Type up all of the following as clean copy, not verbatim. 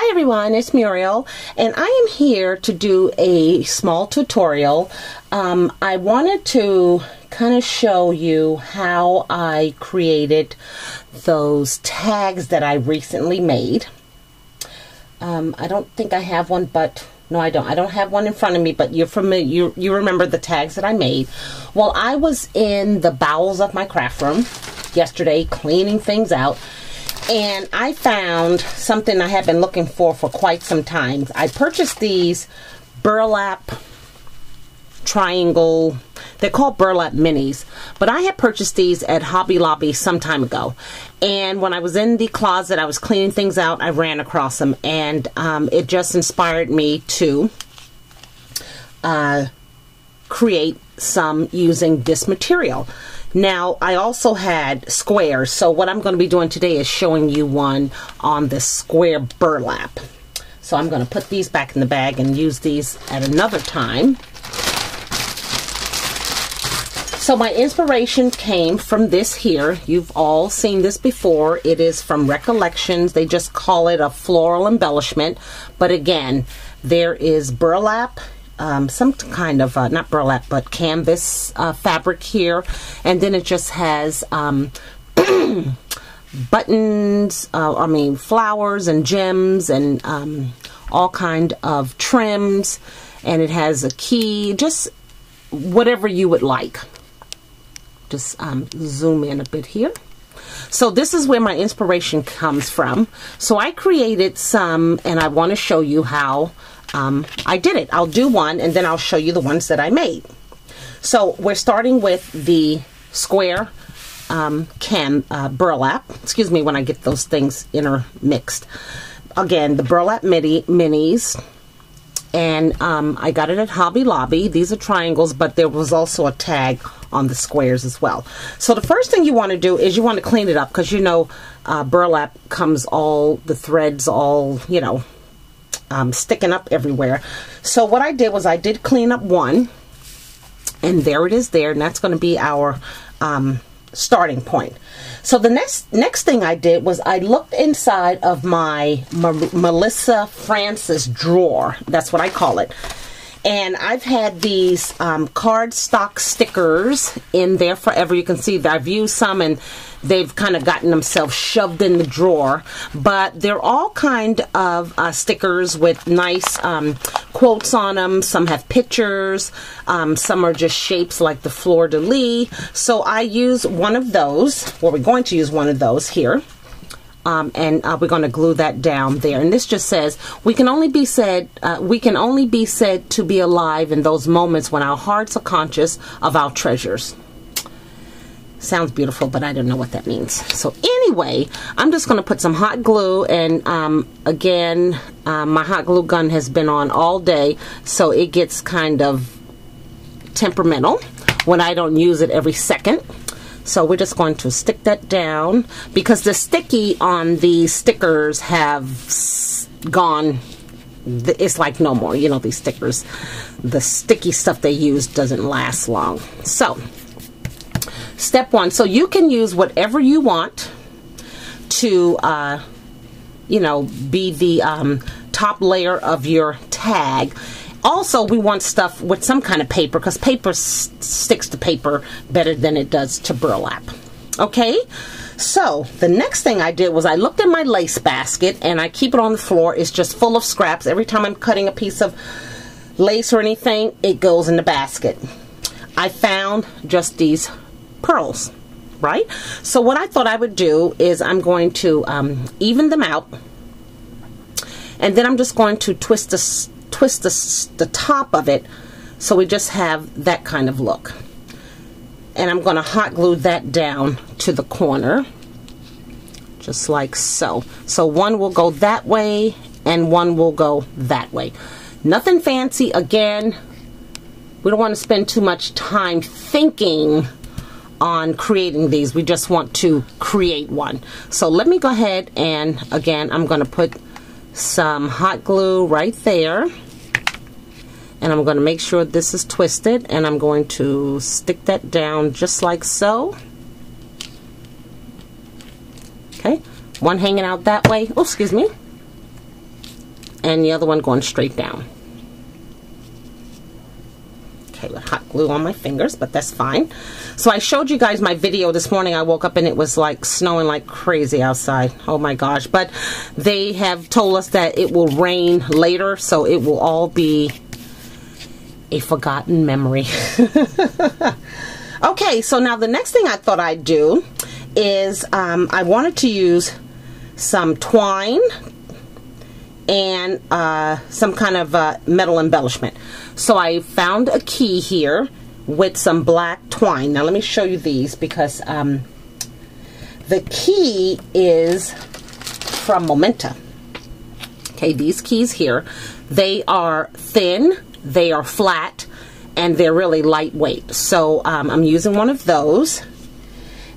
Hi everyone, it's Muriel, and I am here to do a small tutorial. I wanted to kind of show you how I created those tags that I recently made. I don't think I have one, but no, I don't. I don't have one in front of me, but you're familiar. You remember the tags that I made. Well, I was in the bowels of my craft room yesterday cleaning things out, and I found something I have been looking for quite some time. I purchased these burlap triangle, they're called burlap minis, but I had purchased these at Hobby Lobby some time ago, and when I was in the closet, I was cleaning things out, I ran across them, and it just inspired me to create some using this material. Now, I also had squares, so what I'm going to be doing today is showing you one on this square burlap. So I'm going to put these back in the bag and use these at another time. So my inspiration came from this here. You've all seen this before. It is from Recollections. They just call it a floral embellishment. But again, there is burlap, some kind of, not burlap, but canvas fabric here. And then it just has buttons, flowers and gems and all kind of trims. And it has a key, just whatever you would like. Just zoom in a bit here. So this is where my inspiration comes from. So I created some, and I want to show you how I did it. I'll do one, and then I'll show you the ones that I made. So we're starting with the square burlap. Excuse me when I get those things intermixed. Again, the burlap minis. And I got it at Hobby Lobby. These are triangles, but there was also a tag on the squares as well. So the first thing you want to do is you want to clean it up, because you know burlap comes all, the threads all, you know, sticking up everywhere. So what I did was I did clean up one, and there it is there, and that's going to be our starting point. So the next thing I did was I looked inside of my Melissa Francis drawer. That's what I call it. And I've had these cardstock stickers in there forever. You can see that I've used some and they've kind of gotten themselves shoved in the drawer. But they're all kind of stickers with nice quotes on them. Some have pictures. Some are just shapes like the fleur-de-lis. So I use one of those. Well, we're going to use one of those here. And we're going to glue that down there. And this just says, we can only be said to be alive in those moments when our hearts are conscious of our treasures. Sounds beautiful, but I don't know what that means. So anyway, I'm just going to put some hot glue, and again, my hot glue gun has been on all day, so it gets kind of temperamental when I don't use it every second. So we're just going to stick that down, because the sticky on the stickers have gone, it's like no more. You know, these stickers, the sticky stuff they use doesn't last long. So step one, so you can use whatever you want to, you know, be the top layer of your tag. Also, we want stuff with some kind of paper, because paper sticks to paper better than it does to burlap. Okay, so the next thing I did was I looked in my lace basket, and I keep it on the floor. It's just full of scraps. Every time I'm cutting a piece of lace or anything, it goes in the basket. I found just these pearls, right? So what I thought I would do is I'm going to even them out, and then I'm just going to twist the top of it, so we just have that kind of look. And I'm going to hot glue that down to the corner, just like so. So one will go that way and one will go that way. Nothing fancy. Again, we don't want to spend too much time thinking on creating these. We just want to create one. So let me go ahead, and again, I'm going to put some hot glue right there. And I'm going to make sure this is twisted, and I'm going to stick that down just like so. Okay, one hanging out that way. Oh, excuse me. and the other one going straight down. Okay, with hot glue on my fingers, but that's fine. So I showed you guys my video this morning. I woke up and it was like snowing like crazy outside. Oh my gosh. But they have told us that it will rain later, so it will all be a forgotten memory. Okay, so now the next thing I thought I'd do is I wanted to use some twine and some kind of metal embellishment. So I found a key here with some black twine. Now let me show you these, because the key is from Memento. Okay, these keys here, they are thin, they are flat, and they're really lightweight. So I'm using one of those.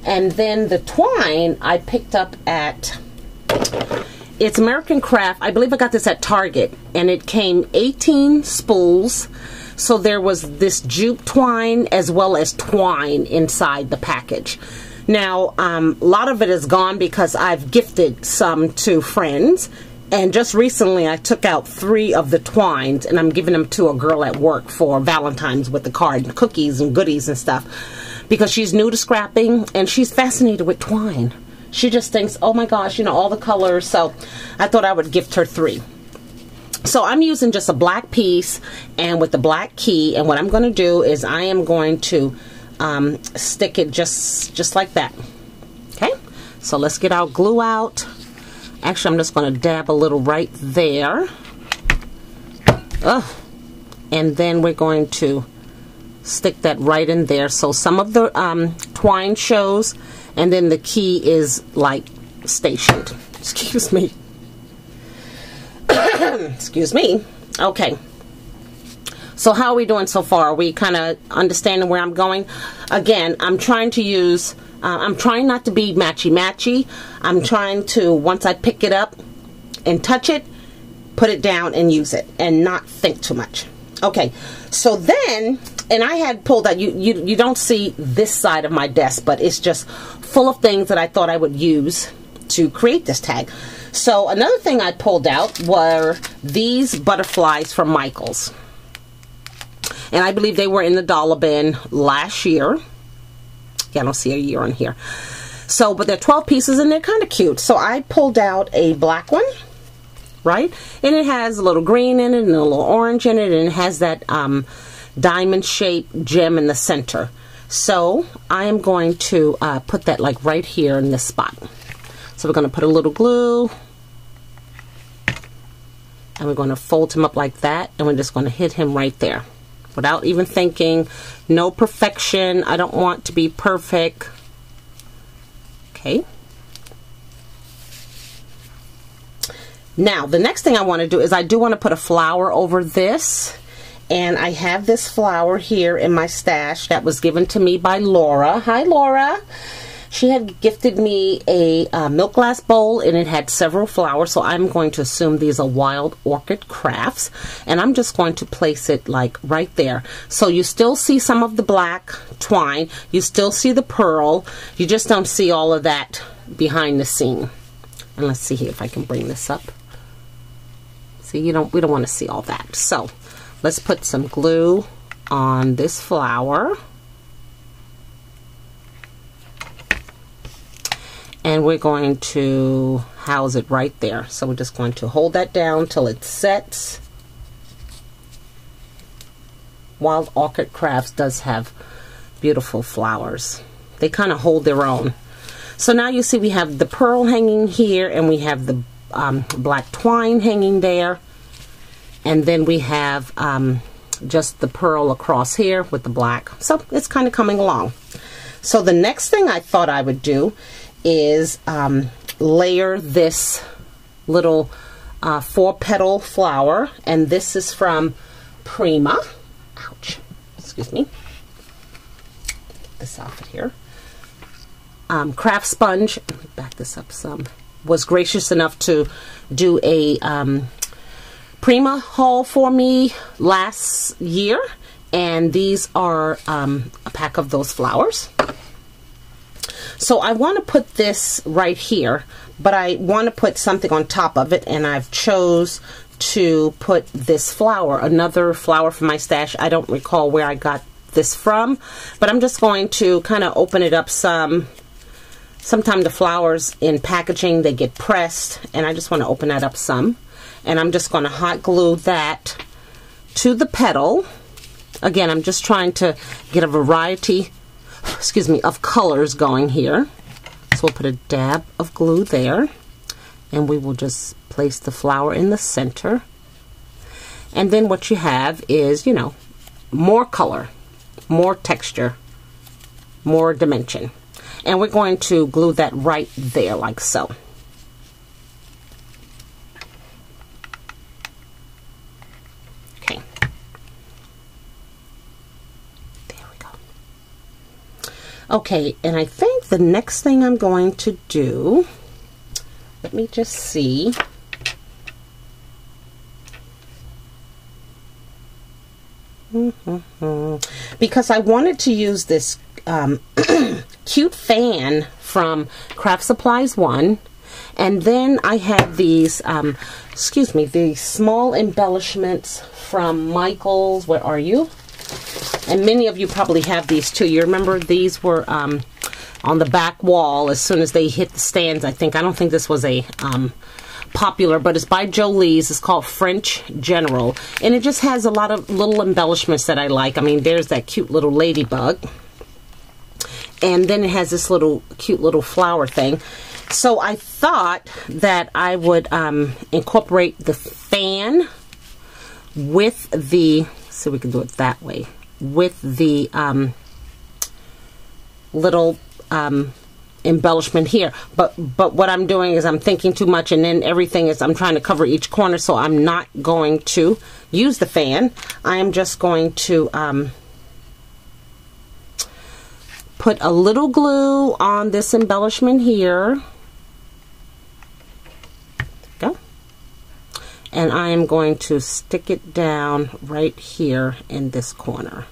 And then the twine I picked up at, it's American Craft. I believe I got this at Target, and it came 18 spools. So there was this jute twine as well as twine inside the package. Now, a lot of it is gone because I've gifted some to friends. And just recently I took out 3 of the twines, and I'm giving them to a girl at work for Valentine's with the card and cookies and goodies and stuff. Because she's new to scrapping and she's fascinated with twine. She just thinks, oh my gosh, you know, all the colors. So I thought I would gift her 3. So I'm using just a black piece and with the black key, and what I'm going to do is I am going to stick it just like that. Okay, so let's get our glue out. Actually, I'm just going to dab a little right there. And then we're going to stick that right in there. So some of the twine shows, and then the key is like stationed. Excuse me. Excuse me. Okay. So how are we doing so far? Are we kind of understanding where I'm going? Again, I'm trying to use, I'm trying not to be matchy-matchy. I'm trying to, once I pick it up and touch it, put it down and use it and not think too much. Okay, so then, and I had pulled out, you don't see this side of my desk, but it's just full of things that I thought I would use to create this tag. So another thing I pulled out were these butterflies from Michaels. And I believe they were in the dollar bin last year. Yeah, I don't see a year on here. So, but they're 12 pieces and they're kind of cute. So I pulled out a black one, right? And it has a little green in it and a little orange in it, and it has that diamond-shaped gem in the center. So I am going to put that like right here in this spot. So we're going to put a little glue, and we're going to fold him up like that, and we're just going to hit him right there without even thinking. No perfection. I don't want to be perfect. Okay. Now, the next thing I want to do is I do want to put a flower over this. And I have this flower here in my stash that was given to me by Laura. Hi, Laura. She had gifted me a milk glass bowl, and it had several flowers. So I'm going to assume these are Wild Orchid Crafts. And I'm just going to place it like right there. So you still see some of the black twine. You still see the pearl. You just don't see all of that behind the scene. And let's see here if I can bring this up. See, we don't want to see all that. So let's put some glue on this flower. And we're going to house it right there. So we're just going to hold that down till it sets. Wild Orchid Crafts does have beautiful flowers. They kind of hold their own. So now you see we have the pearl hanging here, and we have the black twine hanging there. And then we have just the pearl across here with the black. So it's kind of coming along. So the next thing I thought I would do is layer this little 4-petal flower, and this is from Prima. Ouch, excuse me. Get this off of here. Craft Sponge, let me back this up some, was gracious enough to do a Prima haul for me last year, and these are a pack of those flowers. So I want to put this right here, but I want to put something on top of it, and I've chose to put this flower, another flower from my stash. I don't recall where I got this from, but I'm just going to kind of open it up some. Sometimes the flowers in packaging, they get pressed, and I just want to open that up some. And I'm just going to hot glue that to the petal. Again, I'm just trying to get a variety, excuse me, of colors going here. So we'll put a dab of glue there, and we will just place the flower in the center. And then what you have is, you know, more color, more texture, more dimension. And we're going to glue that right there, like so. Okay. There we go. Okay, and I think the next thing I'm going to do, let me just see. Because I wanted to use this cute fan from Craft Supplies 1, and then I had these excuse me, these small embellishments from Michaels. Where are you? And many of you probably have these too. You remember these were on the back wall as soon as they hit the stands. I don't think this was a popular, but it's by Jolie's. It's called French General, and it just has a lot of little embellishments that I like. I mean, there's that cute little ladybug, and then it has this little cute little flower thing. So I thought that I would incorporate the fan with the, so we can do it that way, with the little embellishment here, but what I'm doing is I'm thinking too much, and then everything is, I'm trying to cover each corner, so I'm not going to use the fan. I am just going to put a little glue on this embellishment here. Go. And I am going to stick it down right here in this corner.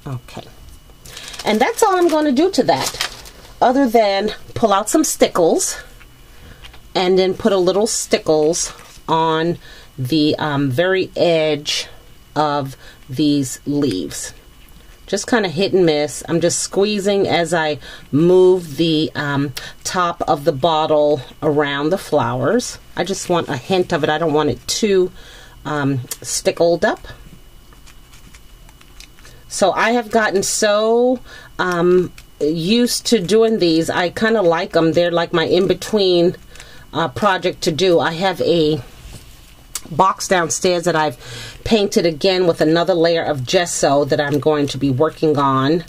Okay. And that's all I'm going to do to that, other than pull out some stickles and then put a little stickles on the very edge of these leaves. Just kind of hit and miss. I'm just squeezing as I move the top of the bottle around the flowers. I just want a hint of it. I don't want it too stickled up. So I have gotten so used to doing these. I kind of like them. They're like my in-between project to do. I have a box downstairs that I've painted again with another layer of gesso that I'm going to be working on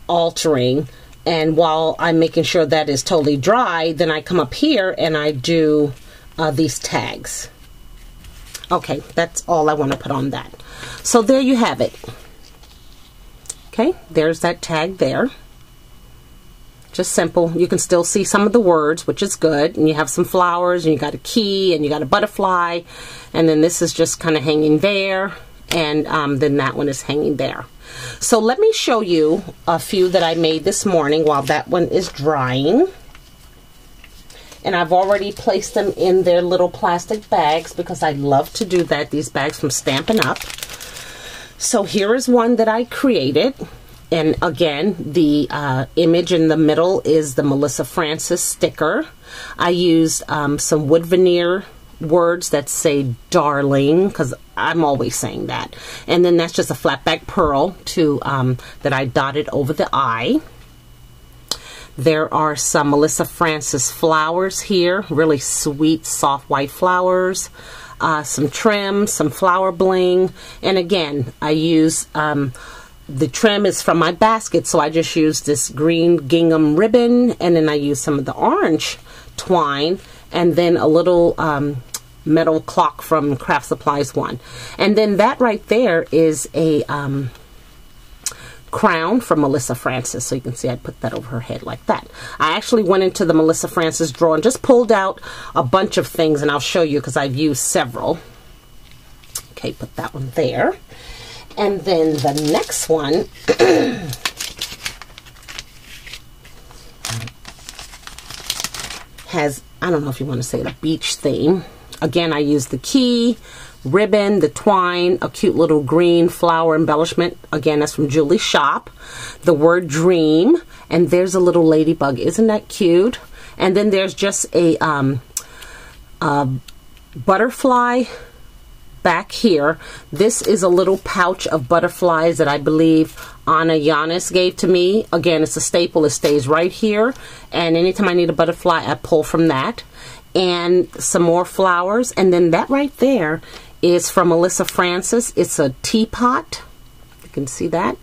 altering. And while I'm making sure that is totally dry, then I come up here and I do these tags. Okay, that's all I want to put on that. So there you have it. Okay, there's that tag there. Just simple. You can still see some of the words, which is good. And you have some flowers, and you got a key, and you got a butterfly. And then this is just kind of hanging there. And then that one is hanging there. So let me show you a few that I made this morning while that one is drying. And I've already placed them in their little plastic bags because I love to do that. These bags from Stampin' Up! So here is one that I created, and again, the image in the middle is the Melissa Francis sticker. I used some wood veneer words that say darling, because I'm always saying that. And then that's just a flat back pearl to that I dotted over the eye. There are some Melissa Francis flowers here, really sweet, soft white flowers. Some trim, some flower bling, and again, I use, the trim is from my basket, so I just use this green gingham ribbon, and then I use some of the orange twine, and then a little metal clock from Craft Supplies 1. And then that right there is a crown from Melissa Francis, so you can see I put that over her head like that. I actually went into the Melissa Francis drawer and just pulled out a bunch of things, and I'll show you because I've used several. Okay, put that one there. And then the next one has I don't know if you want to say it, a beach theme. Again, I used the key, ribbon, the twine, a cute little green flower embellishment. Again, that's from Julie's shop. The word dream, and there's a little ladybug. Isn't that cute? And then there's just a butterfly back here. This is a little pouch of butterflies that I believe Anna Yanis gave to me. Again, it's a staple. It stays right here, and anytime I need a butterfly, I pull from that. And some more flowers, and then that right there is from Melissa Francis. It's a teapot. You can see that.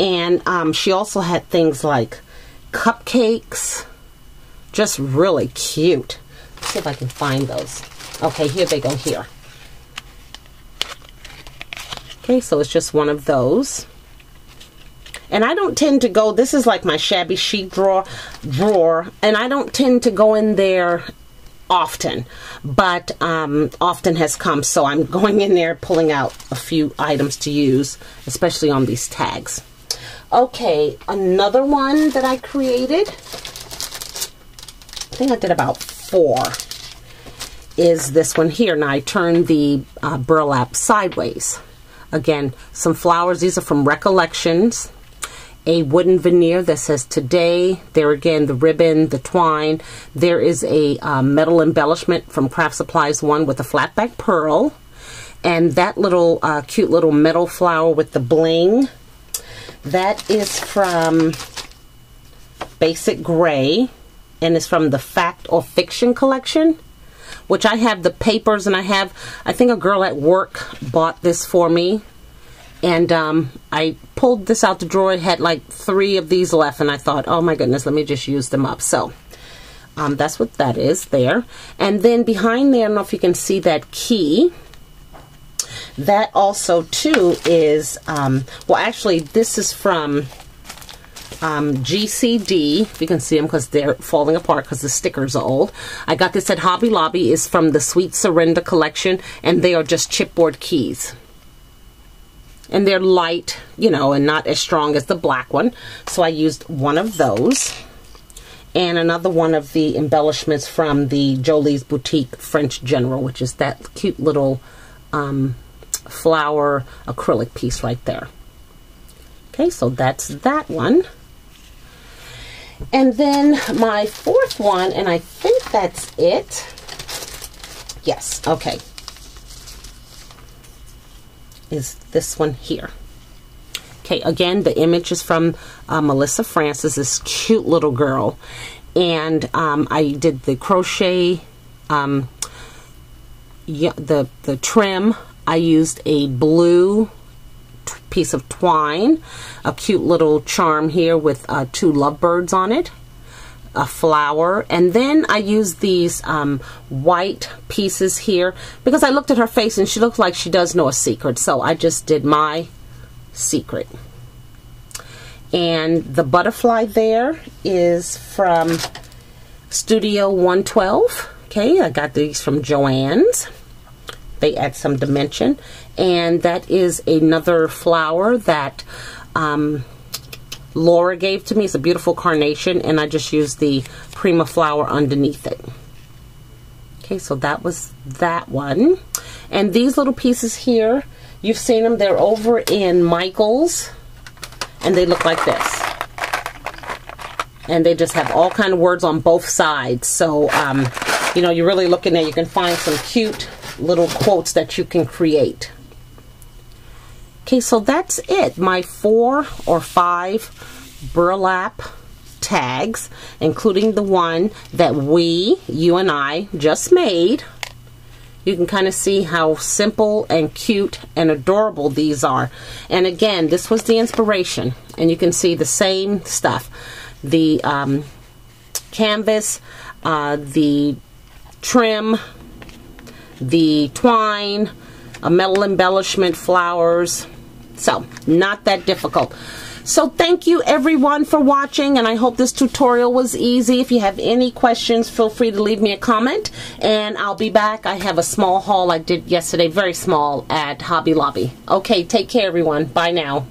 And she also had things like cupcakes. Just really cute. Let's see if I can find those. Okay, here they go here. Okay, so it's just one of those. And I don't tend to go, this is like my shabby chic drawer, and I don't tend to go in there often, but often has come, so I'm going in there pulling out a few items to use, especially on these tags. Okay, another one that I created, I think I did about 4, is this one here. Now I turned the burlap sideways. Again, some flowers. These are from Recollections. A wooden veneer that says today. There again, the ribbon, the twine. There is a metal embellishment from Craft Supplies 1 with a flat back pearl. And that little cute little metal flower with the bling. That is from Basic Gray. And it's from the Fact or Fiction collection. Which I have the papers, and I think a girl at work bought this for me. And I pulled this out the drawer. It had like 3 of these left, and I thought, oh my goodness, let me just use them up. So that's what that is there. And then behind there, I don't know if you can see that key. That also too is, well actually this is from GCD. If you can see them because they're falling apart because the stickers are old. I got this at Hobby Lobby. Is from the Sweet Surrender collection, and they are just chipboard keys. And they're light, you know, and not as strong as the black one. So I used one of those. And another one of the embellishments from the Jolie's Boutique French General, which is that cute little flower acrylic piece right there. Okay, so that's that one. And then my 4th one, and I think that's it. Yes, okay. Is this one here. Okay, again, the image is from Melissa Francis, this cute little girl. And I did the crochet, the trim. I used a blue piece of twine, a cute little charm here with 2 lovebirds on it, a flower, and then I used these white pieces here because I looked at her face and she looks like she does know a secret, so I just did my secret. And the butterfly there is from Studio 112. Okay, I got these from Joann's. They add some dimension. And that is another flower that Laura gave to me. It's a beautiful carnation, and I just used the Prima flower underneath it. Okay, so that was that one. And these little pieces here, you've seen them. They're over in Michael's, and they look like this. And they just have all kind of words on both sides. So, you know, you're really looking at, you can find some cute little quotes that you can create. Okay, so that's it. My 4 or 5 burlap tags, including the one that you and I just made. You can kind of see how simple and cute and adorable these are. And again, this was the inspiration. And you can see the same stuff. The canvas, the trim, the twine, a metal embellishment, flowers. So, not that difficult. So, thank you everyone for watching, and I hope this tutorial was easy. If you have any questions, feel free to leave me a comment, and I'll be back. I have a small haul I did yesterday, very small, at Hobby Lobby. Okay, take care everyone. Bye now.